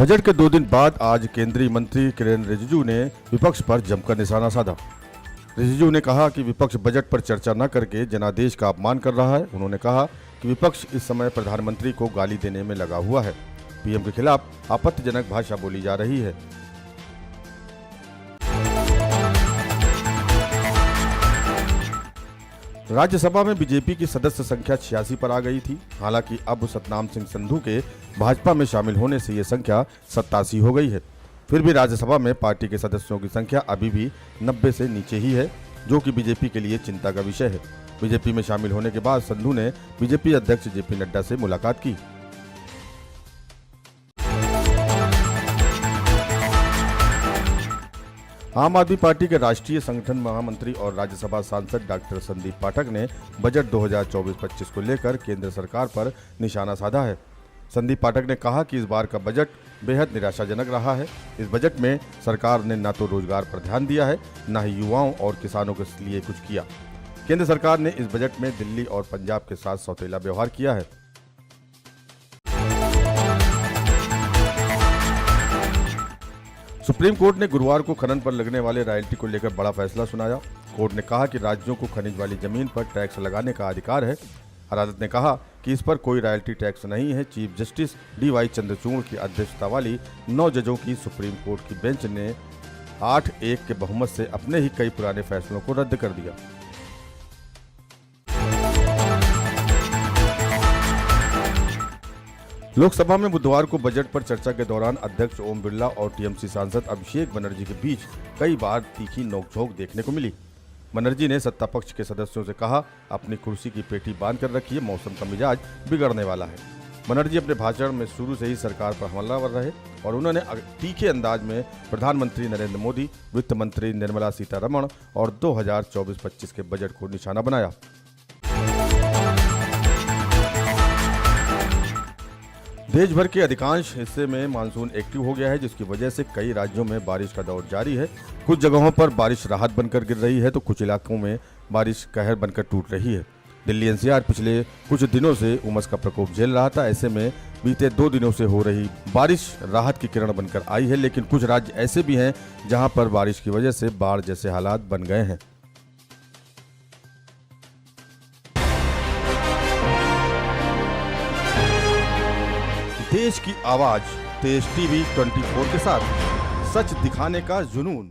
Budget के 2 दिन बाद आज केंद्रीय मंत्री किरेन रिजिजू ने विपक्ष पर जमकर निशाना साधा। रिजिजू ने कहा कि विपक्ष बजट पर चर्चा न करके जनादेश का अपमान कर रहा है। उन्होंने कहा कि विपक्ष इस समय प्रधानमंत्री को गाली देने में लगा हुआ है। पीएम के खिलाफ आपत्तिजनक भाषा बोली जा रही है। राज्यसभा में बीजेपी की सदस्य संख्या 86 पर आ गई थी। हालांकि अब सतनाम सिंह संधू के भाजपा में शामिल होने से ये संख्या 87 हो गई है। फिर भी राज्यसभा में पार्टी के सदस्यों की संख्या अभी भी 90 से नीचे ही है, जो कि बीजेपी के लिए चिंता का विषय है। बीजेपी में शामिल होने के बाद संधू ने बीजेपी अध्यक्ष जेपी नड्डा से मुलाकात की। आम आदमी पार्टी के राष्ट्रीय संगठन महामंत्री और राज्यसभा सांसद डॉक्टर संदीप पाठक ने बजट 2024-25 को लेकर केंद्र सरकार पर निशाना साधा है। संदीप पाठक ने कहा कि इस बार का बजट बेहद निराशाजनक रहा है। इस बजट में सरकार ने न तो रोजगार पर ध्यान दिया है, न ही युवाओं और किसानों के लिए कुछ किया। केंद्र सरकार ने इस बजट में दिल्ली और पंजाब के साथ सौतेला व्यवहार किया है। सुप्रीम कोर्ट ने गुरुवार को खनन पर लगने वाले रॉयल्टी को लेकर बड़ा फैसला सुनाया। कोर्ट ने कहा कि राज्यों को खनिज वाली जमीन पर टैक्स लगाने का अधिकार है। अदालत ने कहा कि इस पर कोई रॉयल्टी टैक्स नहीं है। चीफ जस्टिस DY चंद्रचूड़ की अध्यक्षता वाली 9 जजों की सुप्रीम कोर्ट की बेंच ने 8-1 के बहुमत से अपने ही कई पुराने फैसलों को रद्द कर दिया। लोकसभा में बुधवार को बजट पर चर्चा के दौरान अध्यक्ष ओम बिरला और टीएमसी सांसद अभिषेक बनर्जी के बीच कई बार तीखी नोकझोंक देखने को मिली। बनर्जी ने सत्ता पक्ष के सदस्यों से कहा, अपनी कुर्सी की पेटी बांध कर रखिए, मौसम का मिजाज बिगड़ने वाला है। बनर्जी अपने भाषण में शुरू से ही सरकार पर हमलावर रहे और उन्होंने तीखे अंदाज में प्रधानमंत्री नरेंद्र मोदी, वित्त मंत्री निर्मला सीतारमण और 2024-25 के बजट को निशाना बनाया। देश भर के अधिकांश हिस्से में मानसून एक्टिव हो गया है, जिसकी वजह से कई राज्यों में बारिश का दौर जारी है। कुछ जगहों पर बारिश राहत बनकर गिर रही है तो कुछ इलाकों में बारिश कहर बनकर टूट रही है। दिल्ली NCR पिछले कुछ दिनों से उमस का प्रकोप झेल रहा था। ऐसे में बीते 2 दिनों से हो रही बारिश राहत की किरण बनकर आई है, लेकिन कुछ राज्य ऐसे भी हैं जहां पर बारिश की वजह से बाढ़ जैसे हालात बन गए हैं। देश की आवाज तेज TV 24 के साथ सच दिखाने का जुनून।